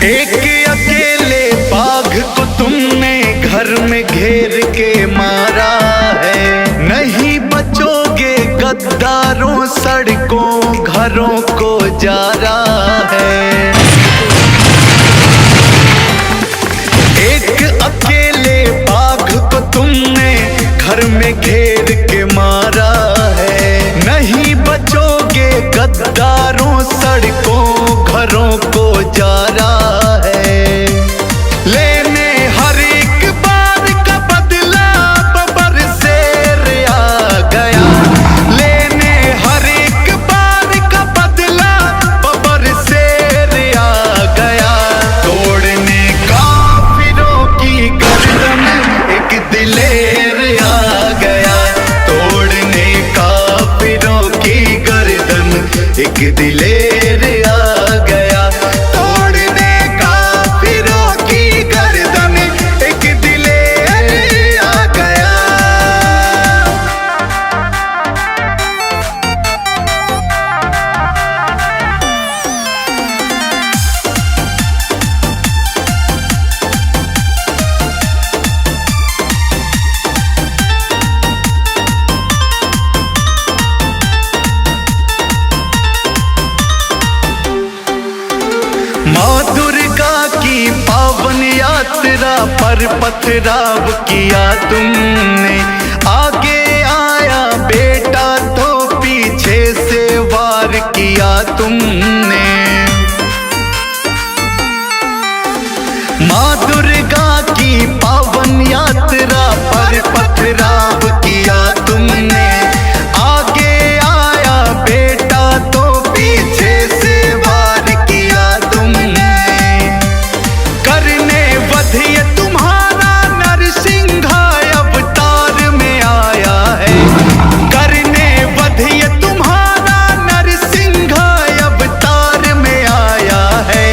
एक अकेले बाघ को तुमने घर में घेर के मारा है, नहीं बचोगे गद्दारों सड़कों घरों को जा रहा है। एक अकेले बाघ को तुमने घर में घेर के मारा है, नहीं बचोगे गद्दारों सड़कों घरों को जा रहा है। लेने हर एक बार का बदला बबर शेर आ गया, लेने हर एक बार का बदला बबर शेर आ गया। तोड़ने काफिरों की गर्दन एक दिलेर आ गया, तोड़ने काफिरों की गर्दन एक दिलेर आ गया, तोड़ने काफिरों की गर्दन एक दिलेर आ गया। माँ दुर्गा की पावन यात्रा पर पथराव किया तुमने, आगे आया बेटा तो पीछे से वार किया तुमने। माँ दुर्गा की पावन यात्रा पर पथराव किया तुमने, आगे आया बेटा तो पीछे से वार किया तुमने। करने वध ये तुम्हारा नरसिंह अवतार में आया है, करने वध ये तुम्हारा नरसिंह अवतार में आया है।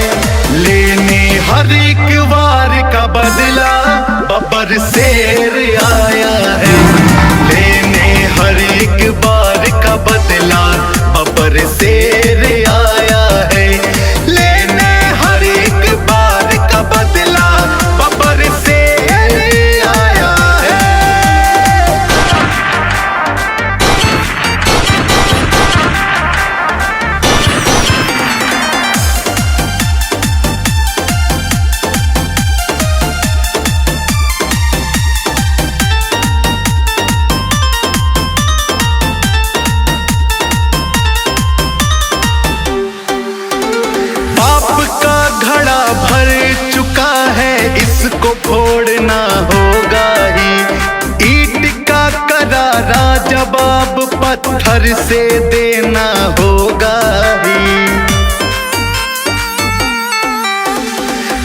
लेने हर एक वार का बदला बबर शेर आया है, लेने हर एक बार का बदला बबर शेर आया है, लेने हर एक बार का बदला बबर शेर आया है। पाप का घड़ा भर चुका है, इसको फोड़ना होगा ही, ईंट का करारा जवाब पत्थर से देना होगा ही।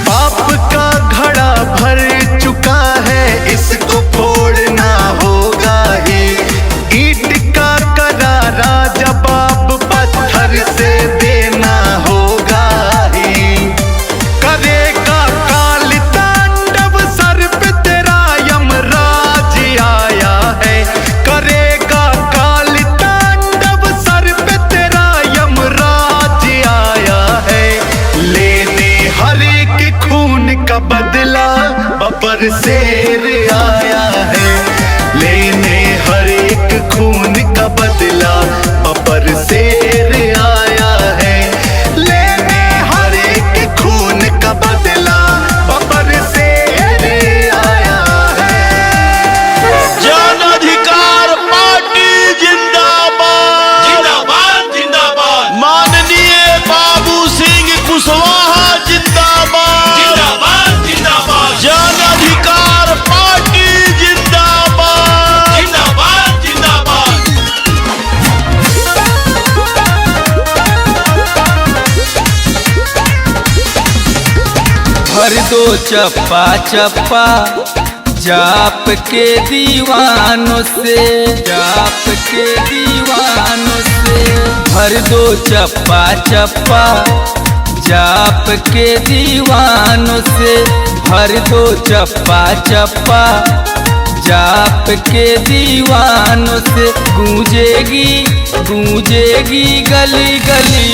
पाप का घड़ा भर चुका है, इसको फोड़ना होगा ही, ईंट का करारा जवाब पत्थर से देना होगा ही। करेगा काल तांडव सर पे तेरा यमराज आया है, करेगा काल तांडव सर पे तेरा यमराज आया है। लेने हर एक खून का बदला बबर शेर आया है, लेने हर एक खून का बदला बबर शेर आया है, लेने हर एक खून का बदला बबर शेर आया है। जन अधिकार पार्टी जिंदाबाद जिंदाबाद जिंदाबाद माननीय बाबू सिंह कुशवाहा जिंदाबाद जिंदाबाद जिंदाबाद जन अधिकार पार्टी जिंदाबाद जिंदाबाद जिंदाबाद। भर दो चप्पा चप्पा जाप के दीवानों से, जाप के दीवानों से। भर दो चप्पा चप्पा जाप के दीवानों से, भर दो चप्पा चप्पा जाप के दीवानों से। गूंजेगी गूंजेगी गली गली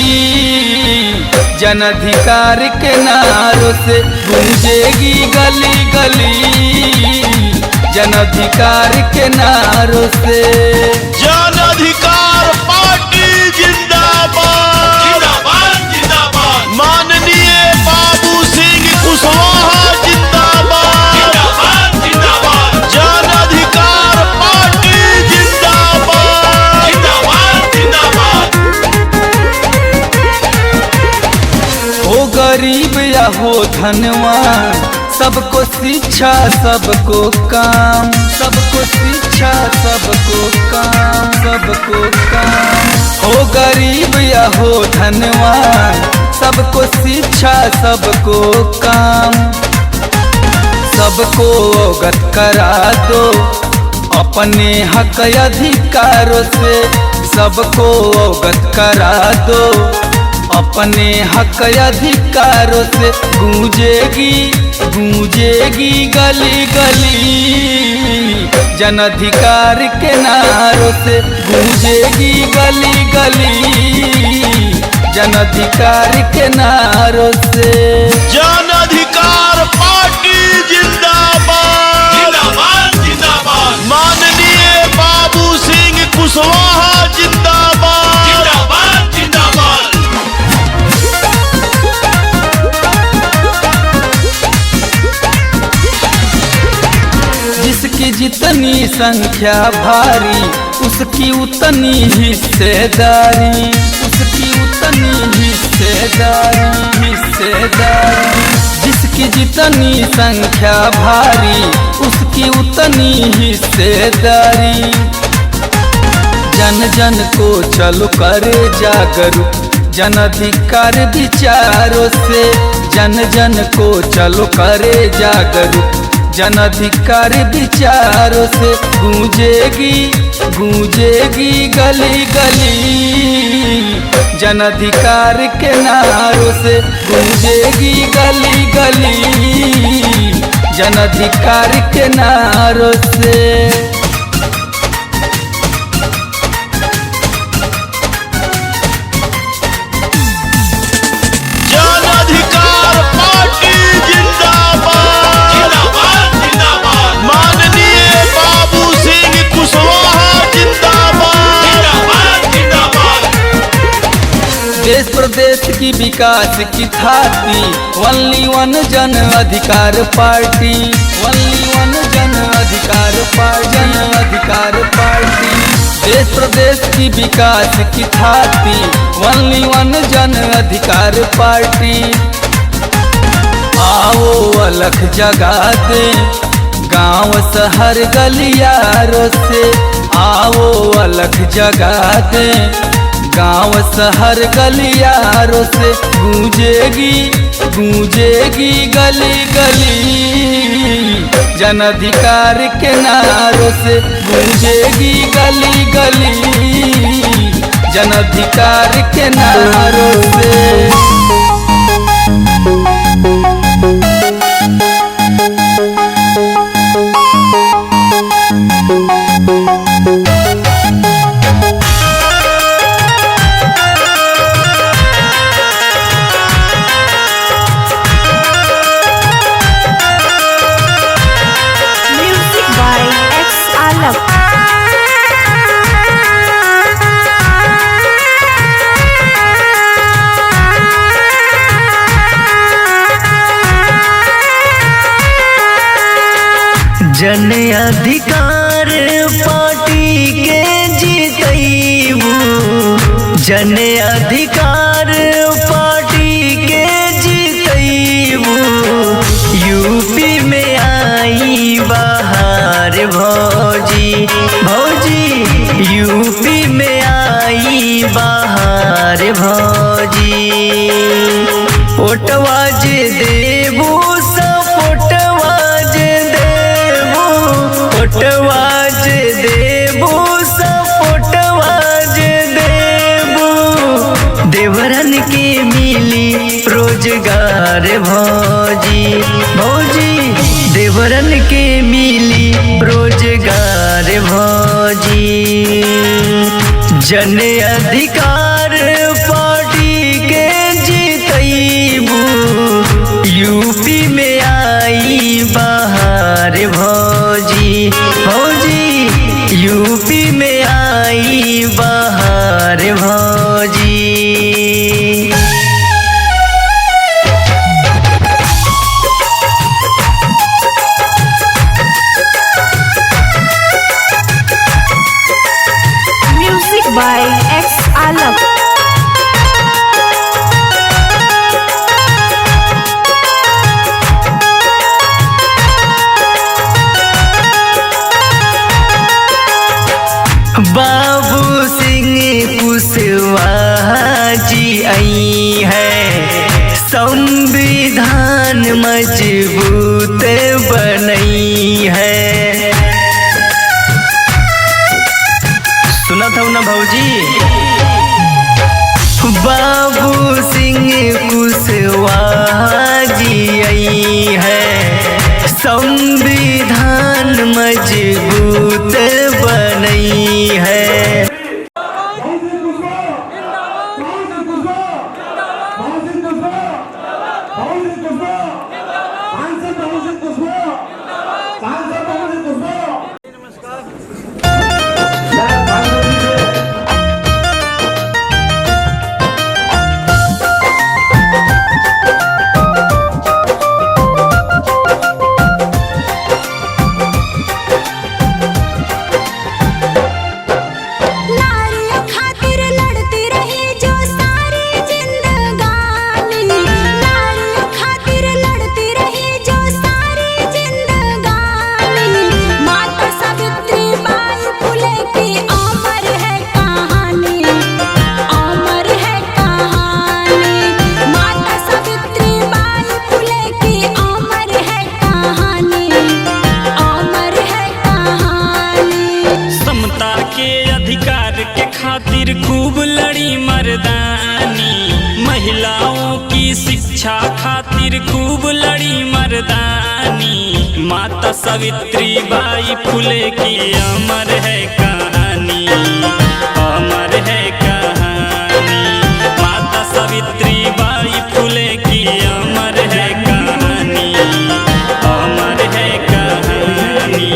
जन अधिकार के नारों से गूंजेगी गली गली, जन अधिकार के नारों से। जन अधिकार पार्टी जिंदाबाद जिंदाबाद जिंदाबाद माननीय बाबू सिंह कुशवाहा जिंदाबाद जिंदाबाद जिंदाबाद जन अधिकार पार्टी जिंदाबाद जिंदाबाद जिंदाबाद। हो गरीब या हो धनवान, सबको शिक्षा सबको काम, सबको शिक्षा सबको काम, सबको काम। हो गरीब या हो धनवान, सबको शिक्षा सबको काम। सबको अवगत करा दो अपने हक अधिकारों से, सबको अवगत करा दो अपने हक अधिकारों से। गूंजेगी गूंजेगी गली गली, जन अधिकार के नारों से गूंजेगी गली गली, जन अधिकार के नारों से। जन अधिकार पार्टी जिंदाबाद जिंदाबाद जिंदाबाद माननीय बाबू सिंह कुशवाहा जिंदाबाद जिंदाबाद जिंदाबाद। जिसकी जितनी संख्या भारी, उसकी उतनी हिस्सेदारी, उसकी उतनी हिस्सेदारी, हिस्सेदारी। जिसकी जितनी संख्या भारी, उसकी उतनी हिस्सेदारी। जन जन को चलो करे जागरूक, जन अधिकार विचारों से। जन जन को चलो करे जागरूक, जन अधिकार विचारों से। गूंजेगी गूंजेगी गली गली, जन अधिकार के नारों से गूंजेगी गली गली, जन अधिकार के नारों से। जन अधिकार पार्टी जिंदाबाद जिंदाबाद जिंदाबाद माननीय बाबू सिंह कुशवाहा जिंदाबाद जिंदाबाद जिंदाबाद। देश प्रदेश की विकास की थाती, ओनली वन जन अधिकार पार्टी, ओनली वन जन अधिकार पार्टी, जन अधिकार पार्टी। देश प्रदेश की विकास की थाती, ओनली वन जन अधिकार पार्टी। आओ अलख जगा दे गांव शहर गलियारों से, आओ अलख जगा दे गांव शहर गलियारों से। गूंजेगी गूंजेगी गली गली, जन अधिकार के नारों से गूंजेगी गली गली, जन अधिकार के नारों से। Music by X Alak. जन अधिकार पार्टी के जीतैबू, जन अधिकार पार्टी के जीतैबू। यूपी में आई बाहर भौजी, भौजी यूपी में आई बाहर भौजी। ओटवा जे देबू सपोटवा जे देबू, ओटवा जे देबू सपोटवा जे देबू। देवरन के मिली रोजगार भौजी, भौजी देवरन के मिली रोजगार भौजी। जन अधिकार पार्टी के जीतई है, संविधान मजबूत बनई है। सुना था ना भौजी, बाबू सिंह कुशवाहा जी आई है, संविधान मजबूत बनई है। खातिर खूब लड़ी मर्दानी, महिलाओं की शिक्षा खातिर खूब लड़ी मर्दानी। माता सावित्री बाई फुले की अमर है कहानी, अमर है कहानी। माता सावित्री बाई फुले की अमर है कहानी, अमर है कहानी।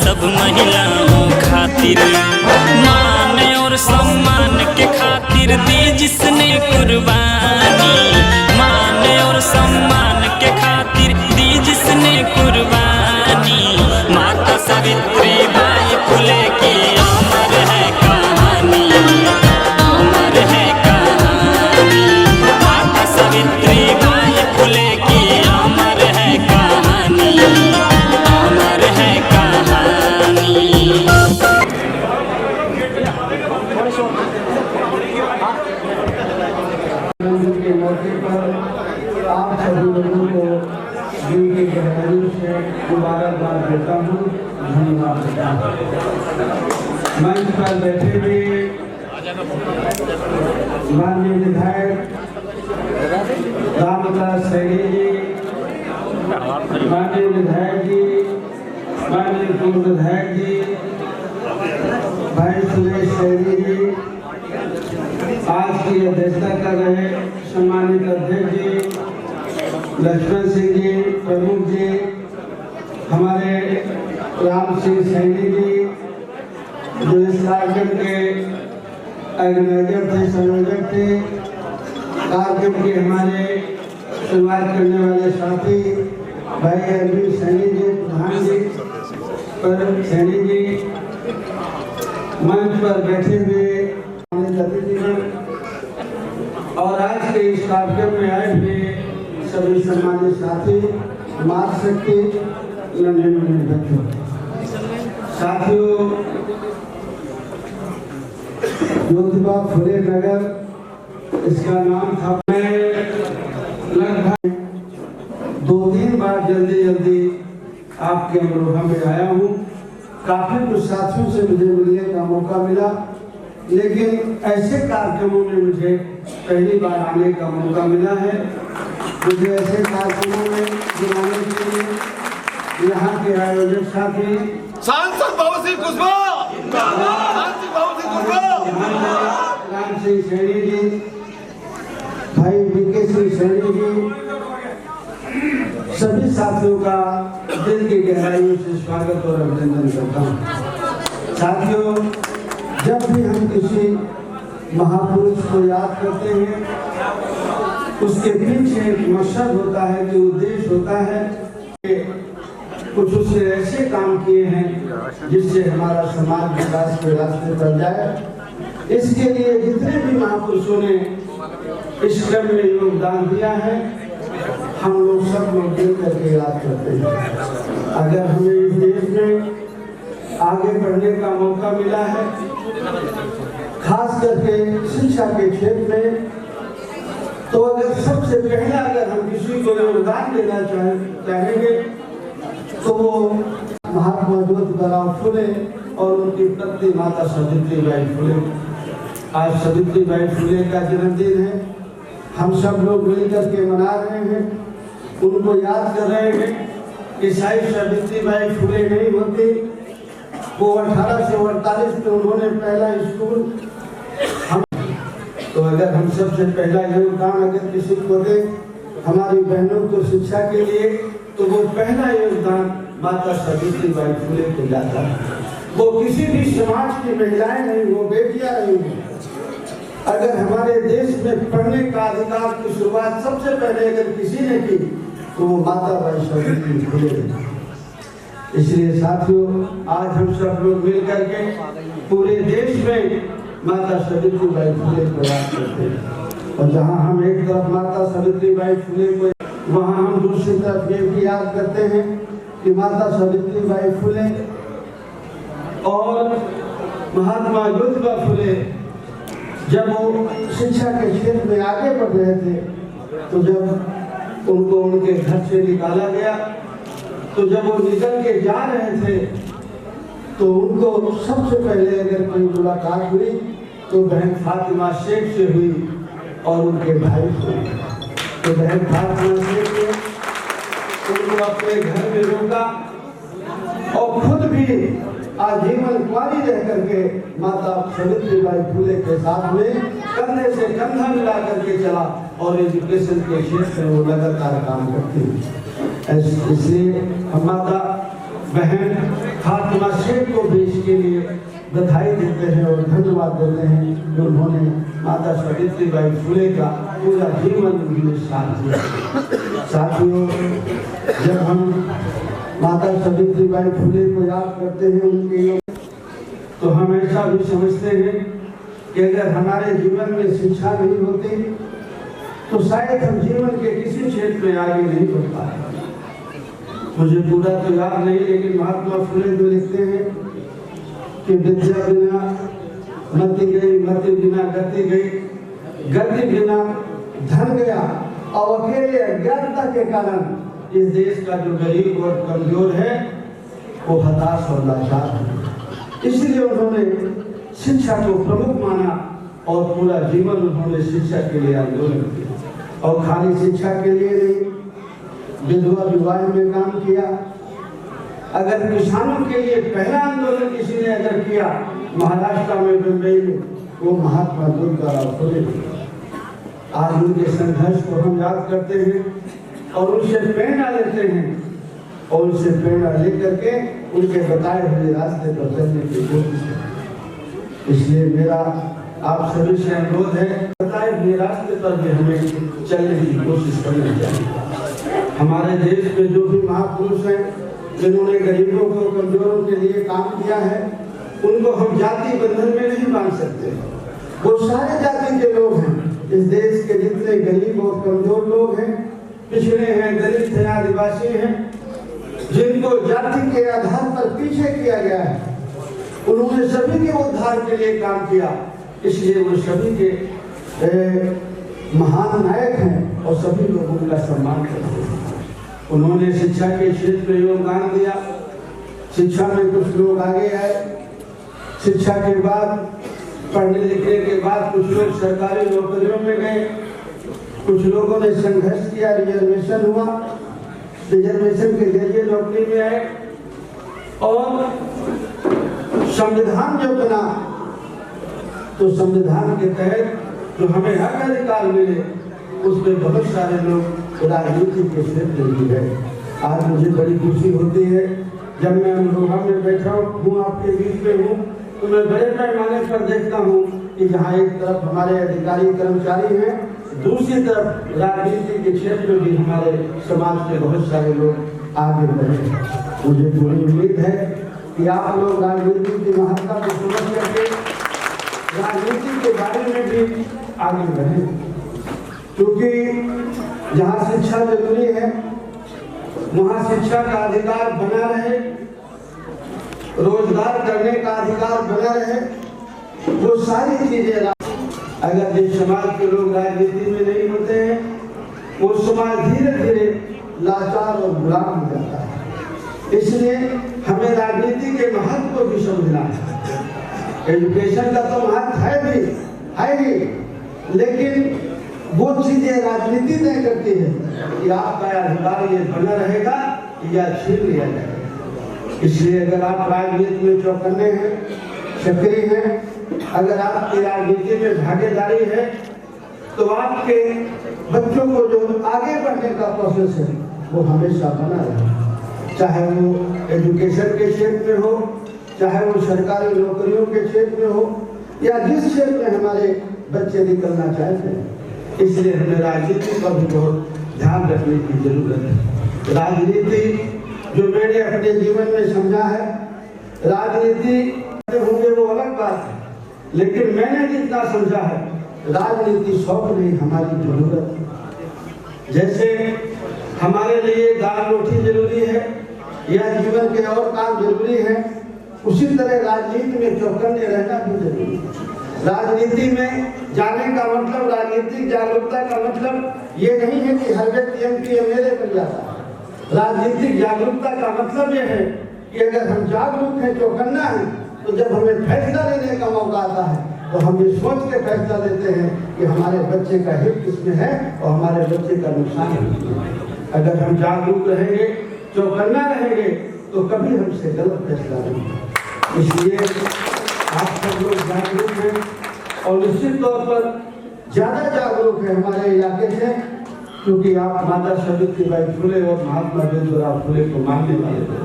सब महिलाओं खातिर मान और सम्मान के खातिर दी जिसने कुर्बानी, मान और सम्मान के खातिर दी जिसने कुर्बानी। माता सावित्री बाई फुले की अमर है कहानी, अमर है कहानी। माता सावित्री बाई फुले की अमर है कहानी, अमर है कहानी। के मौके पर आप सभी लोगों को दिल की गहराई से मुबारकबाद देता हूँ, धन्यवाद देता हूँ। मंच पर बैठे हुए माननीय विधायक रामदास सैनी जी, माननीय विधायक जी, माननीय पूर्व विधायक जी भाई सुरेश सैनी जी, आज की अध्यक्षता कर रहे सम्मानित अध्यक्ष जी लक्ष्मण सिंह जी प्रमुख जी, हमारे राम सिंह सैनी जी जो इस कार्यक्रम के ऑर्गेनाइजर थे, संयोजक थे, कार्यक्रम के हमारे शुरुआत करने वाले साथी भाई अरविंद सैनी जी, प्रधान जी पर सैनी जी, मंच पर बैठे हुए और आज के इस कार्यक्रम में आए हुए सभी सम्मानित साथी, मातृशक्ति बच्चों, साथियों, ज्योतिबा फुले नगर इसका नाम था। मैं लगभग 2-3 बार जल्दी आपके अमरोहा में आया हूँ। काफी कुछ साथियों से मुझे मिलने का मौका मिला, लेकिन ऐसे कार्यक्रमों में मुझे पहली बार आने का मौका मिला है। मुझे ऐसे कार्यक्रमों में बुलाने के लिए यहाँ के आयोजक साथी सांसद भवन सिंह कुशवाहा, सांसद भवन सिंह कुशवाहा, राम सिंह सैनी जी, भाई बीके सिंह सैनी जी, सभी साथियों का दिल की गहराइयों से स्वागत और अभिनंदन करता हूँ। साथियों, जब भी हम किसी महापुरुष को याद करते हैं, उसके पीछे एक मकसद होता है, कि उद्देश्य होता है कि कुछ उसने ऐसे काम किए हैं जिससे हमारा समाज विकास के रास्ते पर जाए। इसके लिए जितने भी महापुरुषों ने इस क्रम में योगदान दिया है, हम लोग सब लोग मिल करके याद करते हैं। अगर हमें इस देश में आगे बढ़ने का मौका मिला है, खास करके शिक्षा के क्षेत्र में, तो अगर सबसे पहला अगर हम किसी को योगदान देना चाहेंगे तो वो महात्मा ज्योतिबा फुले और उनकी पत्नी माता सावित्रीबाई फुले। आज सावित्रीबाई फुले का जन्मदिन है, हम सब लोग मिलकर के मना रहे हैं, उनको याद कर रहे हैं। ईसाई सावित्रीबाई फुले नहीं होती, वो 1848 में उन्होंने पहला स्कूल तो अगर हम सबसे पहला योगदान अगर किसी को दे हमारी बहनों को शिक्षा के लिए, तो वो पहला योगदान माता सावित्रीबाई फुले को जाता है। वो किसी भी समाज की महिलाएं नहीं, वो बेटियां नहीं हैं। अगर हमारे देश में पढ़ने का अधिकार की शुरुआत सबसे पहले अगर किसी ने की, तो वो माता बाई सावित्री फुले। इसलिए साथियों, आज हम सब लोग मिल करके पूरे देश में माता सावित्रीबाई फुले को याद करते हैं। और जहाँ हम एक तरफ माता सावित्रीबाई फुले को, वहाँ हम दूसरी तरफ ये भी याद करते हैं कि माता सावित्रीबाई फुले और महात्मा ज्योतिबा फुले जब वो शिक्षा के क्षेत्र में आगे बढ़ रहे थे, तो जब उनको उनके घर से निकाला गया, तो जब वो निकल के जा रहे थे, तो उनको सबसे पहले अगर कोई मुलाकात हुई तो बहन फातिमा शेख से हुई और उनके भाई से। तो बहन फातिमा शेख ने उनको अपने घर में रोका और खुद भी आजीवन कुंवारी रह करके माता सावित्रीबाई फुले के साथ में कंधे से कंधा मिला करके चला और एजुकेशन के क्षेत्र में वो लगातार काम करती। इसलिए हम माता बहन फातिमा शेख को भी इसके लिए बधाई देते हैं और धन्यवाद देते हैं कि उन्होंने माता सावित्रीबाई फुले का पूरा जीवन उन्होंने साथ दिया। साथियों, जब हम माता सावित्रीबाई फुले को याद करते हैं उनके, तो हम ऐसा भी समझते हैं कि अगर हमारे जीवन में शिक्षा नहीं होती तो शायद हम जीवन के किसी क्षेत्र में आगे नहीं बढ़ पाए। मुझे पूरा तो याद नहीं, लेकिन महात्मा फुले जो लिखते हैं कि विद्या बिना मति गई, मति बिना गति गई, गति बिना धन गया, और अकेले अज्ञानता के कारण इस देश का जो गरीब और कमजोर है वो हताश और लाचार है। इसलिए उन्होंने शिक्षा को प्रमुख माना और पूरा जीवन उन्होंने शिक्षा के लिए आंदोलन किया। और खाली शिक्षा के लिए नहीं, विधवा विवाह में काम किया। अगर किसानों के लिए पहला आंदोलन किसी ने अगर किया महाराष्ट्र में, मुंबई में, वो महात्मा ज्योतिबा फुले। आज उनके संघर्ष को हम याद करते हैं और उनसे प्रेरणा लेते हैं और उनसे प्रेरणा लेकर के उनके बताए हुए रास्ते पर चलने की कोशिश करते। इसलिए मेरा आप सभी से अनुरोध है, बताए हुए रास्ते पर भी हमें चलने की कोशिश करनी चाहिए। हमारे देश में जो भी महापुरुष हैं जिन्होंने गरीबों को, कमजोरों के लिए काम किया है, उनको हम जाति बंधन में नहीं बांध सकते। वो सारे जाति के लोग हैं। इस देश के जितने गरीब और कमजोर लोग हैं, पिछड़े हैं, दलित हैं, आदिवासी हैं, जिनको जाति के आधार पर पीछे किया गया है, उन्होंने सभी के उद्धार के लिए काम किया। इसलिए वो सभी के महान नायक हैं और सभी लोग उनका सम्मान करते हैं। उन्होंने शिक्षा के क्षेत्र में योगदान दिया। शिक्षा में कुछ लोग आगे आए। शिक्षा के बाद पढ़ने लिखने के बाद कुछ लोग सरकारी नौकरियों में गए, कुछ लोगों ने संघर्ष किया, रिजर्वेशन हुआ, रिजर्वेशन के जरिए नौकरी में आए और संविधान जो बना तो संविधान के तहत जो हमें हक अधिकार मिले उसमें बहुत सारे लोग राजनीति के क्षेत्र में गए। आज मुझे बड़ी खुशी होती है जब मैं अमरोहा में बैठा हूँ, आपके बीच में हूँ, तो मैं बड़े पैमाने पर देखता हूँ कि जहाँ एक तरफ हमारे अधिकारी कर्मचारी हैं, दूसरी तरफ राजनीति के क्षेत्र में भी हमारे समाज के बहुत सारे लोग आगे बढ़े। मुझे पूरी उम्मीद है कि आप लोग राजनीति की महत्ता को समझ करके राजनीति के बारे में भी आगे बढ़े, क्योंकि जहाँ शिक्षा जरूरी है वहाँ शिक्षा का अधिकार बना रहे, रोजगार करने का अधिकार बना रहे, वो सारी चीजें अगर जिस समाज के लोग राजनीति में नहीं होते हैं वो समाज धीरे धीरे लाचार और गुलाम हो जाता है। इसलिए हमें राजनीति के महत्व को भी समझना है। एजुकेशन का तो महत्व है ही, लेकिन वो चीजें राजनीति तय करती है कि आपका अधिकार ये बना रहेगा या छीन लिया जाएगा। इसलिए अगर आप राजनीति में चौकन्ने हैं, सक्रिय हैं, अगर आपकी राजनीति में भागीदारी है तो आपके बच्चों को जो आगे बढ़ने का प्रोसेस है वो हमेशा बना रहे, चाहे वो एजुकेशन के क्षेत्र में हो, चाहे वो सरकारी नौकरियों के क्षेत्र में हो, या जिस क्षेत्र में हमारे बच्चे निकलना चाहते हैं। इसलिए हमें राजनीति पर भी बहुत ध्यान रखने की जरूरत है। राजनीति जो मैंने अपने जीवन में समझा है, राजनीति होंगे वो अलग बात है, लेकिन मैंने जितना समझा है राजनीति शौक नहीं, हमारी जरूरत है। जैसे हमारे लिए दाल रोटी जरूरी है या जीवन के और काम जरूरी है, उसी तरह राजनीति में चौकन्ने रहना भी जरूरी है। राजनीति में जाने का मतलब, राजनीतिक जागरूकता का मतलब ये नहीं है कि हर व्यक्ति एमपी एमएलए बन जाता है। राजनीतिक जागरूकता का मतलब ये है कि अगर हम जागरूक हैं, चौकन्ना है, तो जब हमें फैसला लेने का मौका आता है तो हम ये सोच के फैसला लेते हैं कि हमारे बच्चे का हित किसमें है और हमारे बच्चे का नुकसान है। अगर हम जागरूक रहेंगे, चौकन्ना रहेंगे, तो कभी हमसे गलत फैसला नहीं होगा। इसलिए आप सब लोग जागरूक हैं और निश्चित तौर पर ज्यादा जागरूक है हमारे इलाके से, क्योंकि आप माता सावित्रीबाई फुले और महात्मा ज्योतिराव फुले को मानने वाले थे।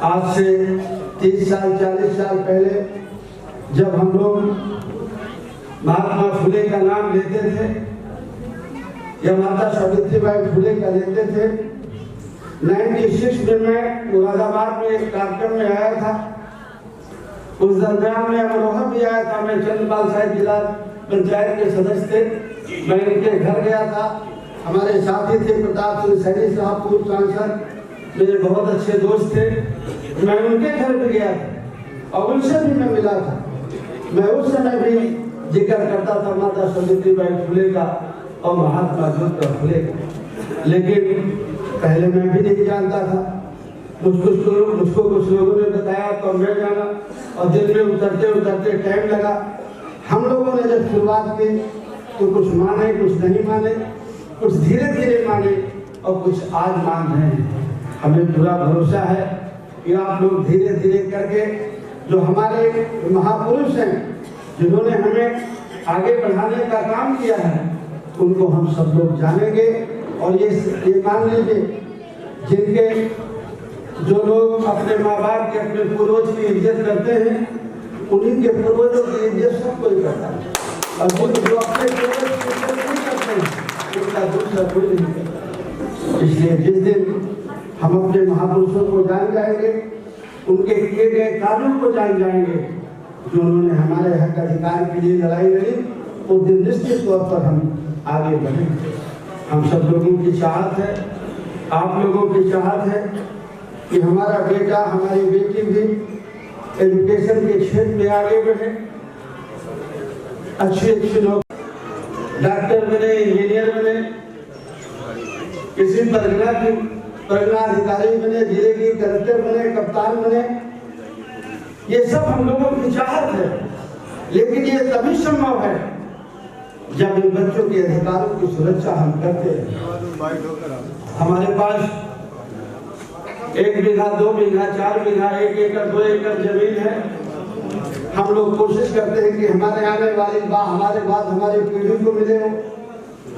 आज से 30 साल 40 साल पहले जब हम लोग महात्मा फुले का नाम लेते थे या माता सावित्रीबाई फुले का लेते थे, 96 में मैं मुरादाबाद में एक कार्यक्रम में आया था। उस दरमियान में अमरोहा भी आया था। मैं चंद्रपाल साहिब जिला पंचायत के सदस्य थे। मैं इनके घर गया था। हमारे साथी थे प्रताप सिंह सैनी साहब, पूर्व सांसद, मेरे बहुत अच्छे दोस्त थे। मैं उनके घर भी गया था और उनसे भी मैं मिला था। मैं उस समय भी जिक्र करता था माता सावित्रीबाई फुले का और महात्मा ज्योतिराव फुले का, लेकिन पहले मैं भी नहीं जानता था। मुझको कुछ लोगों ने बताया तो मैं जाना, और दिन में उतरते उतरते टाइम लगा। हम लोगों ने जब शुरुआत की तो कुछ माने, कुछ नहीं माने, कुछ धीरे धीरे माने और कुछ आज मान रहे हैं। हमें पूरा भरोसा है कि आप लोग धीरे धीरे करके जो हमारे महापुरुष हैं, जिन्होंने हमें आगे बढ़ाने का काम किया है, उनको हम सब लोग जानेंगे। और ये मान लीजिए, जिनके जो लोग अपने माँ बाप के, अपने पूर्वज की इज्जत करते हैं, उन्हीं के पूर्वजों की इज्जत सब कोई करता है, और जो अपने पूर्वज की इज्जत नहीं करते हैं उनका दूसरा कोई नहीं करता। इसलिए जिस दिन हम अपने महापुरुषों को जान जाएंगे, उनके किए गए कार्यों को जान जाएंगे, जो उन्होंने हमारे हक अधिकार के लिए लड़ाई लड़ी, उस दिन निश्चित तौर पर हम आगे बढ़ेंगे। हम सब लोगों की चाहत है, आप लोगों की चाहत है कि हमारा बेटा, हमारी बेटी भी एजुकेशन के क्षेत्र में आगे बढ़े, अच्छी नौकरी, डॉक्टर बने, इंजीनियर बने, किसी परगना अधिकारी बने, जिले की कलेक्टर बने, कप्तान बने। ये सब हम लोगों की चाहत है। लेकिन ये तभी संभव है जब इन बच्चों के अधिकारों की सुरक्षा हम करते हैं। हमारे पास 1 बीघा, 2 बीघा, 4 बीघा, 1 एकड़, 2 एकड़ जमीन है। हम लोग कोशिश करते हैं कि हमारे आने वाली हमारे बाद हमारी पीढ़ी को मिले, हो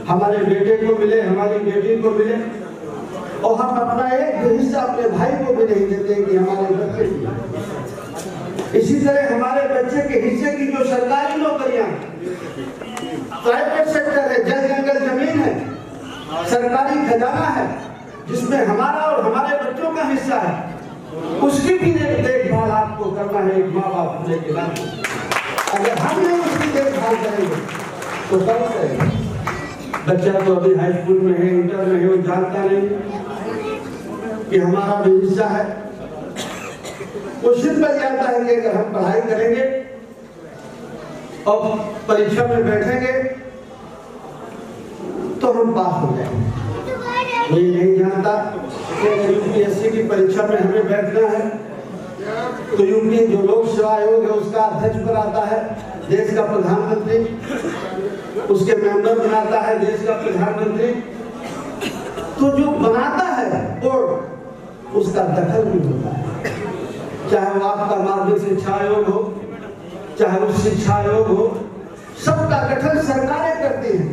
हमारे बेटे को मिले, हमारी बेटी को मिले, और हम अपना एक हिस्सा अपने भाई को भी नहीं देते कि हमारे बच्चे की। इसी तरह हमारे बच्चे के हिस्से की जो सरकारी नौकरियां, प्राइवेट सेक्टर है, जल जंगल जमीन है, सरकारी खजाना है जिसमें हमारा और हमारे बच्चों का हिस्सा है, उसकी भी देखभाल आपको करना है एक माँ बाप होने के नाते। अगर हम नहीं उसकी देखभाल करेंगे तो कब करेंगे? बच्चा तो अभी हाई स्कूल में है, इंटर में है, वो जानता नहीं कि हमारा भी हिस्सा है। वो सिर्फ बच जाता है कि अगर हम पढ़ाई करेंगे और परीक्षा में बैठेंगे तो हम पास हो जाएंगे। वो ये नहीं जानता कि यूपीएससी की परीक्षा में हमें बैठना है तो यूपी जो लोक सेवा आयोग है उसका अध्यक्ष बनाता है देश का प्रधानमंत्री, उसके मेंबर बनाता है देश का प्रधानमंत्री। तो जो बनाता है बोर्ड, उसका दखल भी होता है, चाहे वो आपका माध्यमिक शिक्षा आयोग हो, चाहे उच्च शिक्षा आयोग हो, सबका गठन सरकारें करती हैं।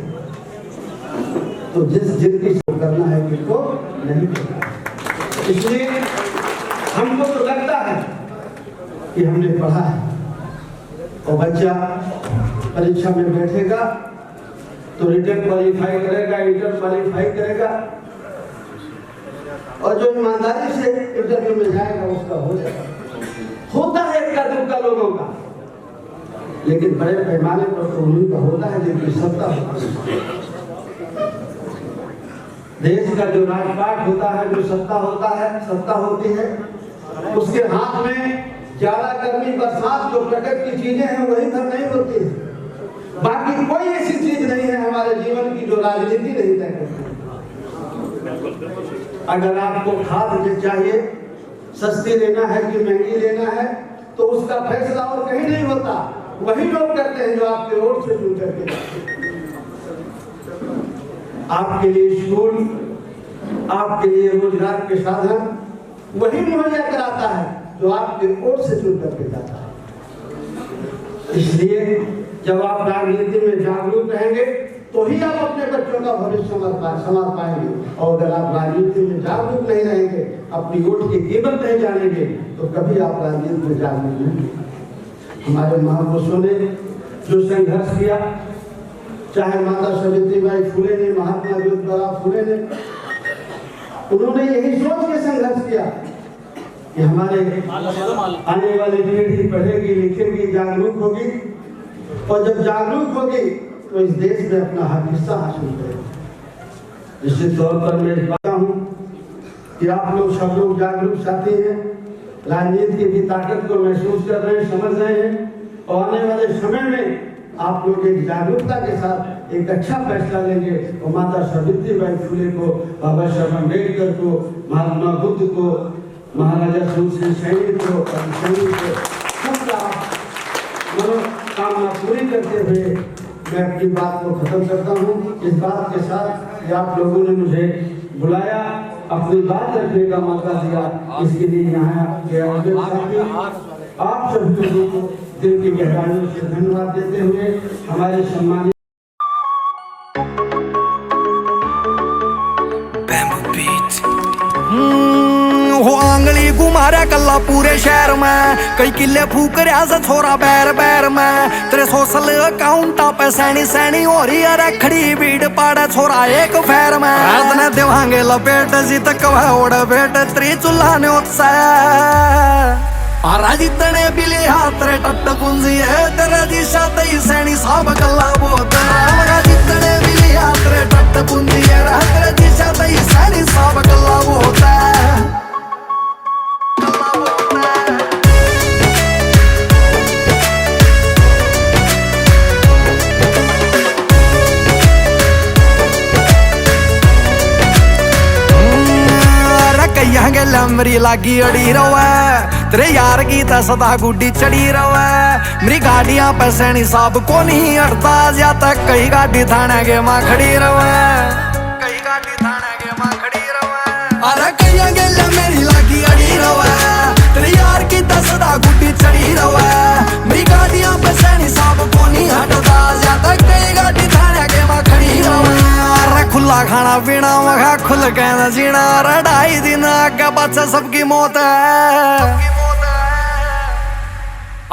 तो जिनकी करना है किनको नहीं करना। इसलिए हमको तो लगता है कि हमने पढ़ा है, और बच्चा परीक्षा में बैठेगा तो रिटर्न क्वालिफाई करेगा, इंटर क्वालिफाई करेगा, और जो ईमानदारी से इंटरव्यू में जाएगा उसका हो जाएगा। होता है इक्का दुक्का लोगों का, लेकिन बड़े पैमाने पर तो उन्हीं का होता है जिनकी सत्ता होती है। देश का जो राजपाट होता है, जो सत्ता होता है, सत्ता होती है, उसके हाथ में ज्यादा गर्मी बरसात जो प्रकृति की चीजें हैं वही घर नहीं होती है। बाकी कोई ऐसी चीज नहीं है हमारे जीवन की जो राजनीति नहीं तय करती। अगर आपको खाद चाहिए, सस्ती लेना है कि महंगी लेना है, तो उसका फैसला और कहीं नहीं होता, वही लोग करते हैं जो आपके वोट से चुन करके। आपके लिए स्कूल, आपके लिए रोजगार के साधन वही मुहैया कराता है जो आपके वोट से चुन करके जाता है। इसलिए जब आप राजनीति में जागरूक रहेंगे तो ही आप अपने बच्चों का भविष्य संवार पाएंगे, और अगर आप राजनीति में जागरूक नहीं रहेंगे, अपनी वोट की कीमत नहीं जानेंगे, तो कभी आप राजनीति में जागरूक नहीं। हमारे महापुरुषों ने जो संघर्ष किया, चाहे माता सावित्रीबाई फुले ने, महात्मा ज्योतिबा फुले ने, उन्होंने यही सोच के संघर्ष किया कि हमारे आने वाली पीढ़ी पढ़ेगी, लिखेगी, जागरूक होगी, और जब जागरूक होगी तो इस देश में अपना हर हिस्सा हासिल करेगी। निश्चित तौर पर मैं कहता हूँ कि आप लोग सब लोग जागरूक साथी हैं, राजनीति की भी ताकत को महसूस कर रहे हैं, समझ रहे हैं, और आने वाले समय में आप लोग एक जागरूकता के साथ एक अच्छा फैसला लेंगे और माता सावित्रीबाई फुले को, बाबा साहब अम्बेडकर को, महात्मा बुद्ध को, महाराजा सूरजसिंह सैनी को, सबका मनोकामना पूरी करते हुए मैं अपनी बात को खत्म करता हूँ। इस बात के साथ कि आप लोगों ने मुझे बुलाया, अपनी बात रखने का मौका दिया, इसके लिए यहाँ आप सभी लोगों को दिल की गहराइयों से धन्यवाद देते हुए हमारे सम्मानित हो आंगली घुमारा कल्ला पूरे शहर में, कई किले फूक रहा से छोरा बैर बैर में, तेरे सोशल अकाउंट पे सैनी सैनी हो रही है खड़ी भीड़ पाड़ा छोरा एक फेर में। रात देवांगे लपेट जी तक ओढ़ बेट त्री चूल्हा ने उत्साह जितने बिली हाथ रे टट कुंजी है तेरे दिशा तई सैनी सब कल्ला बोत जितने बिली हाथ रे टट कुंजी है तेरे दिशा तई सैनी सब कल्ला बोत कहीं गेला मेरी लागी अड़ी रवे तेरे यार की तो सदा गुड्डी चढ़ी रवे मेरी गाड़ियां पे सैनी साहब को नहीं हटता या तक कई गाड़ी थाने के माँ खड़ी रवे कई गाड़ी थाने के माँ खड़ी रवे अरे कहीं गेला मेरी लागी अड़ी रवे तेरे यार की तो सदा गुड्डी चढ़ी रवे मेरी गाड़ियां पे सैनी साहब को नहीं हटता या तक कई गाड़ी थाने के माँ खड़ी रवे अरे खुला खाना पीना मखा खुल के न जीना अरे 2.5 दिन आगे बच्चा सबकी मौत है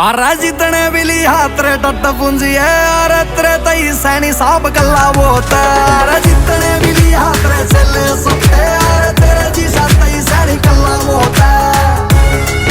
अरे जितने बिली हाथ रे टट पूंजी है अरे तेरे तई सैनी साहब गल्ला बोत है अरे जितने बिली हाथ रे चले सुखे अरे तेरे जी साथ तई सैनी गल्ला बोत है